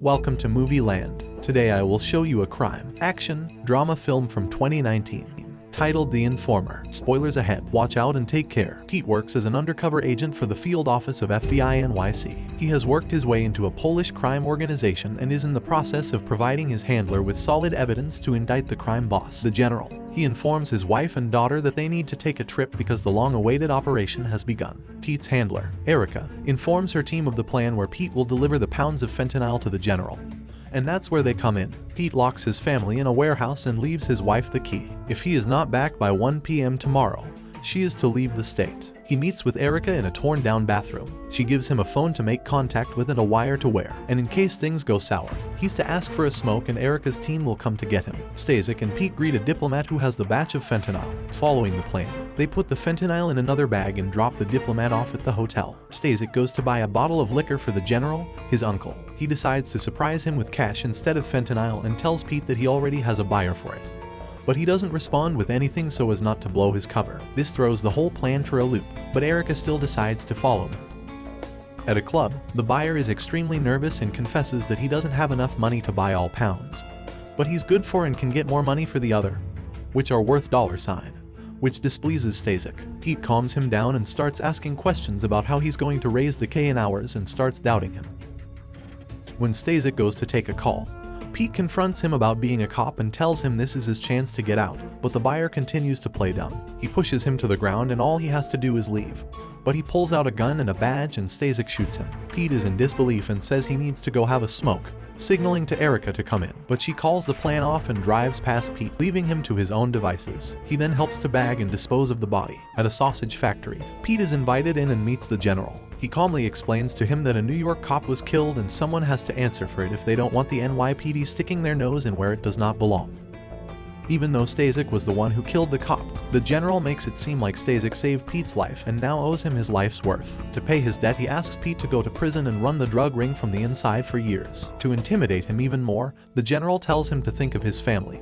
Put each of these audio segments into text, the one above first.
Welcome to Movie Land. Today I will show you a crime, action, drama film from 2019, titled The Informer. Spoilers ahead, watch out and take care. Pete works as an undercover agent for the field office of FBI NYC. He has worked his way into a Polish crime organization and is in the process of providing his handler with solid evidence to indict the crime boss, the general. He informs his wife and daughter that they need to take a trip because the long-awaited operation has begun. Pete's handler, Erica, informs her team of the plan where Pete will deliver the pounds of fentanyl to the general. And that's where they come in. Pete locks his family in a warehouse and leaves his wife the key. If he is not back by 1 p.m. tomorrow, she is to leave the state. He meets with Erica in a torn-down bathroom. She gives him a phone to make contact with and a wire to wear. And in case things go sour, he's to ask for a smoke and Erica's team will come to get him. Stasek and Pete greet a diplomat who has the batch of fentanyl. Following the plan, they put the fentanyl in another bag and drop the diplomat off at the hotel. Stasek goes to buy a bottle of liquor for the general, his uncle. He decides to surprise him with cash instead of fentanyl and tells Pete that he already has a buyer for it. But he doesn't respond with anything so as not to blow his cover. This throws the whole plan for a loop, but Erica still decides to follow them. At a club, the buyer is extremely nervous and confesses that he doesn't have enough money to buy all pounds. But he's good for and can get more money for the other, which are worth $, which displeases Stasek. Pete calms him down and starts asking questions about how he's going to raise the K in hours and starts doubting him. When Stasek goes to take a call, Pete confronts him about being a cop and tells him this is his chance to get out, but the buyer continues to play dumb. He pushes him to the ground and all he has to do is leave. But he pulls out a gun and a badge and Stasek shoots him. Pete is in disbelief and says he needs to go have a smoke, signaling to Erica to come in. But she calls the plan off and drives past Pete, leaving him to his own devices. He then helps to bag and dispose of the body. At a sausage factory, Pete is invited in and meets the general. He calmly explains to him that a New York cop was killed and someone has to answer for it if they don't want the NYPD sticking their nose in where it does not belong. Even though Stasek was the one who killed the cop, the general makes it seem like Stasek saved Pete's life and now owes him his life's worth. To pay his debt, he asks Pete to go to prison and run the drug ring from the inside for years. To intimidate him even more, the general tells him to think of his family,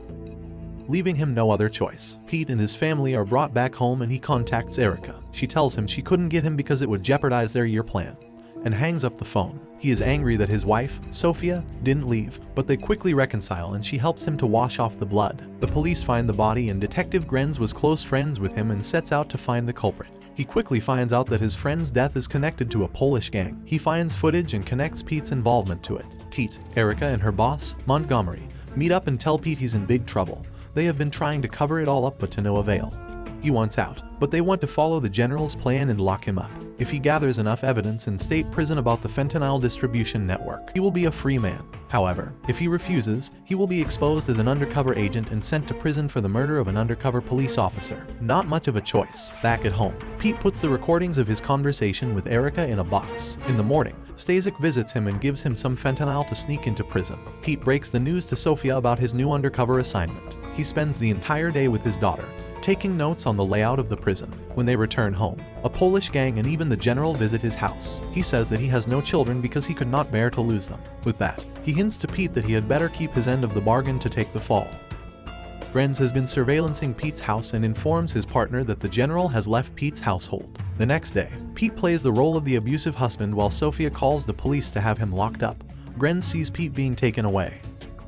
leaving him no other choice. Pete and his family are brought back home and he contacts Erica. She tells him she couldn't get him because it would jeopardize their year plan, and hangs up the phone. He is angry that his wife, Sophia, didn't leave, but they quickly reconcile and she helps him to wash off the blood. The police find the body and Detective Grenz was close friends with him and sets out to find the culprit. He quickly finds out that his friend's death is connected to a Polish gang. He finds footage and connects Pete's involvement to it. Pete, Erica, and her boss, Montgomery, meet up and tell Pete he's in big trouble. They have been trying to cover it all up but to no avail. He wants out, but they want to follow the general's plan and lock him up. If he gathers enough evidence in state prison about the fentanyl distribution network, he will be a free man. However, if he refuses, he will be exposed as an undercover agent and sent to prison for the murder of an undercover police officer. Not much of a choice. Back at home, Pete puts the recordings of his conversation with Erica in a box. In the morning, Stasek visits him and gives him some fentanyl to sneak into prison. Pete breaks the news to Sophia about his new undercover assignment. He spends the entire day with his daughter, taking notes on the layout of the prison. When they return home, a Polish gang and even the general visit his house. He says that he has no children because he could not bear to lose them. With that, he hints to Pete that he had better keep his end of the bargain to take the fall. Grenz has been surveillancing Pete's house and informs his partner that the general has left Pete's household. The next day, Pete plays the role of the abusive husband while Sophia calls the police to have him locked up. Grenz sees Pete being taken away.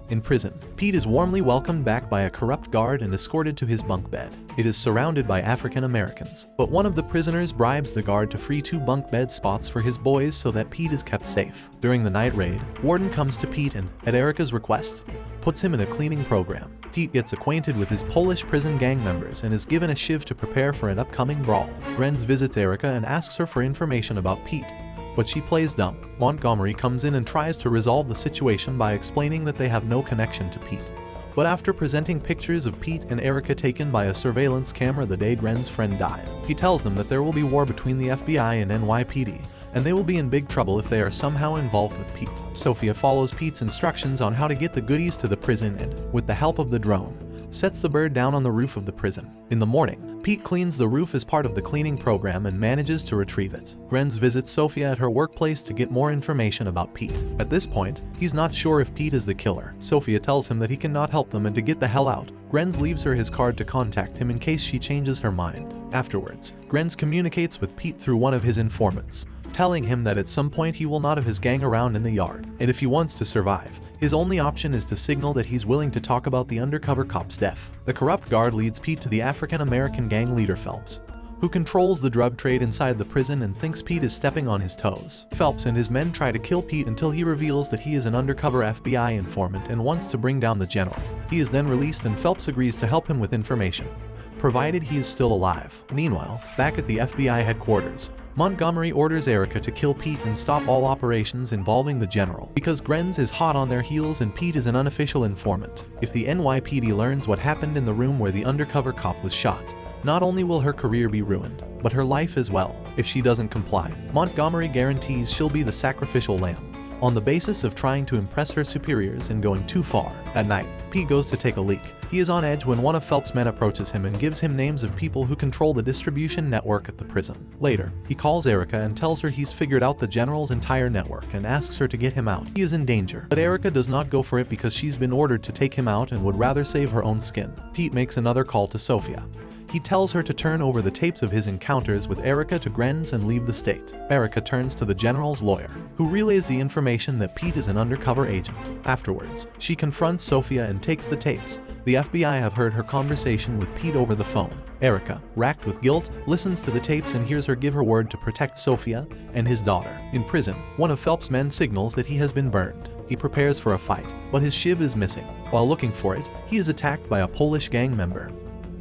In prison, Pete is warmly welcomed back by a corrupt guard and escorted to his bunk bed. It is surrounded by African Americans, but one of the prisoners bribes the guard to free 2 bunk bed spots for his boys so that Pete is kept safe. During the night raid, Warden comes to Pete and, at Erica's request, puts him in a cleaning program. Pete gets acquainted with his Polish prison gang members and is given a shiv to prepare for an upcoming brawl. Grenz visits Erica and asks her for information about Pete, but she plays dumb. Montgomery comes in and tries to resolve the situation by explaining that they have no connection to Pete. But after presenting pictures of Pete and Erica taken by a surveillance camera the day Grenz's friend died, he tells them that there will be war between the FBI and NYPD, and they will be in big trouble if they are somehow involved with Pete. Sophia follows Pete's instructions on how to get the goodies to the prison and, with the help of the drone, sets the bird down on the roof of the prison. In the morning, Pete cleans the roof as part of the cleaning program and manages to retrieve it. Grenz visits Sophia at her workplace to get more information about Pete. At this point, he's not sure if Pete is the killer. Sophia tells him that he cannot help them and to get the hell out. Grenz leaves her his card to contact him in case she changes her mind. Afterwards, Grenz communicates with Pete through one of his informants, telling him that at some point he will not have his gang around in the yard, and if he wants to survive, his only option is to signal that he's willing to talk about the undercover cop's death. The corrupt guard leads Pete to the African-American gang leader Phelps, who controls the drug trade inside the prison and thinks Pete is stepping on his toes. Phelps and his men try to kill Pete until he reveals that he is an undercover FBI informant and wants to bring down the general. He is then released and Phelps agrees to help him with information, provided he is still alive. Meanwhile, back at the FBI headquarters, Montgomery orders Erica to kill Pete and stop all operations involving the general, because Grenz is hot on their heels and Pete is an unofficial informant. If the NYPD learns what happened in the room where the undercover cop was shot, not only will her career be ruined, but her life as well. If she doesn't comply, Montgomery guarantees she'll be the sacrificial lamb, on the basis of trying to impress her superiors and going too far. At night, Pete goes to take a leak. He is on edge when one of Phelps' men approaches him and gives him names of people who control the distribution network at the prison. Later, he calls Erica and tells her he's figured out the general's entire network and asks her to get him out. He is in danger, but Erica does not go for it because she's been ordered to take him out and would rather save her own skin. Pete makes another call to Sophia. He tells her to turn over the tapes of his encounters with Erica to Grenz and leave the state. Erica turns to the general's lawyer, who relays the information that Pete is an undercover agent. Afterwards, she confronts Sophia and takes the tapes. The FBI have heard her conversation with Pete over the phone. Erica, racked with guilt, listens to the tapes and hears her give her word to protect Sophia and his daughter. In prison, one of Phelps' men signals that he has been burned. He prepares for a fight, but his shiv is missing. While looking for it, he is attacked by a Polish gang member.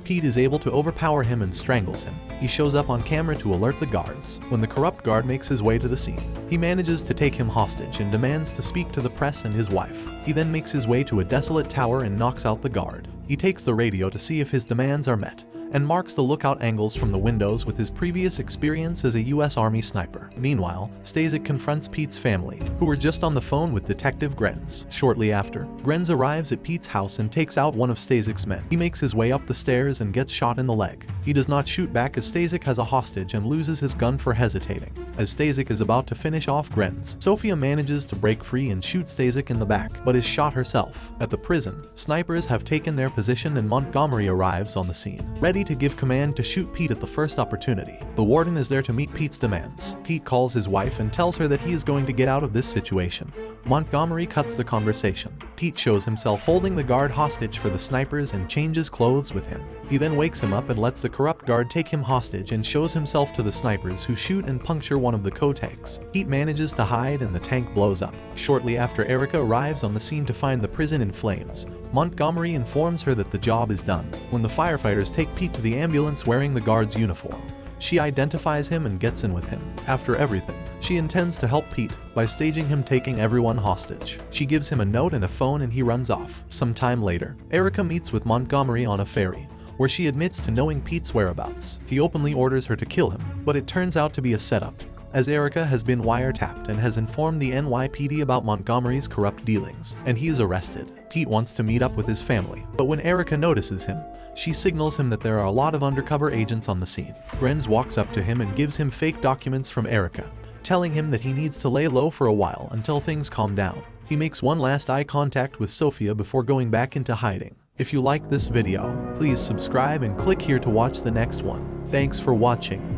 Pete is able to overpower him and strangles him. He shows up on camera to alert the guards. When the corrupt guard makes his way to the scene, he manages to take him hostage and demands to speak to the press and his wife. He then makes his way to a desolate tower and knocks out the guard. He takes the radio to see if his demands are met, and marks the lookout angles from the windows with his previous experience as a US Army sniper. Meanwhile, Stasek confronts Pete's family, who were just on the phone with Detective Grenz. Shortly after, Grenz arrives at Pete's house and takes out one of Stasek's men. He makes his way up the stairs and gets shot in the leg. He does not shoot back as Stasek has a hostage and loses his gun for hesitating. As Stasek is about to finish off Grenz, Sophia manages to break free and shoot Stasek in the back, but is shot herself. At the prison, snipers have taken their position and Montgomery arrives on the scene, ready to give command to shoot Pete at the first opportunity. The warden is there to meet Pete's demands. Pete calls his wife and tells her that he is going to get out of this situation. Montgomery cuts the conversation. Pete shows himself holding the guard hostage for the snipers and changes clothes with him. He then wakes him up and lets the corrupt guard take him hostage and shows himself to the snipers, who shoot and puncture one of the co-tanks. Pete manages to hide and the tank blows up. Shortly after, Erica arrives on the scene to find the prison in flames. Montgomery informs her that the job is done. When the firefighters take Pete to the ambulance wearing the guard's uniform, she identifies him and gets in with him. After everything, she intends to help Pete by staging him taking everyone hostage. She gives him a note and a phone and he runs off. Some time later, Erica meets with Montgomery on a ferry, where she admits to knowing Pete's whereabouts. He openly orders her to kill him, but it turns out to be a setup, as Erica has been wiretapped and has informed the NYPD about Montgomery's corrupt dealings, and he is arrested. Pete wants to meet up with his family, but when Erica notices him, she signals him that there are a lot of undercover agents on the scene. Grenz walks up to him and gives him fake documents from Erica, telling him that he needs to lay low for a while until things calm down. He makes one last eye contact with Sophia before going back into hiding. If you like this video, please subscribe and click here to watch the next one. Thanks for watching.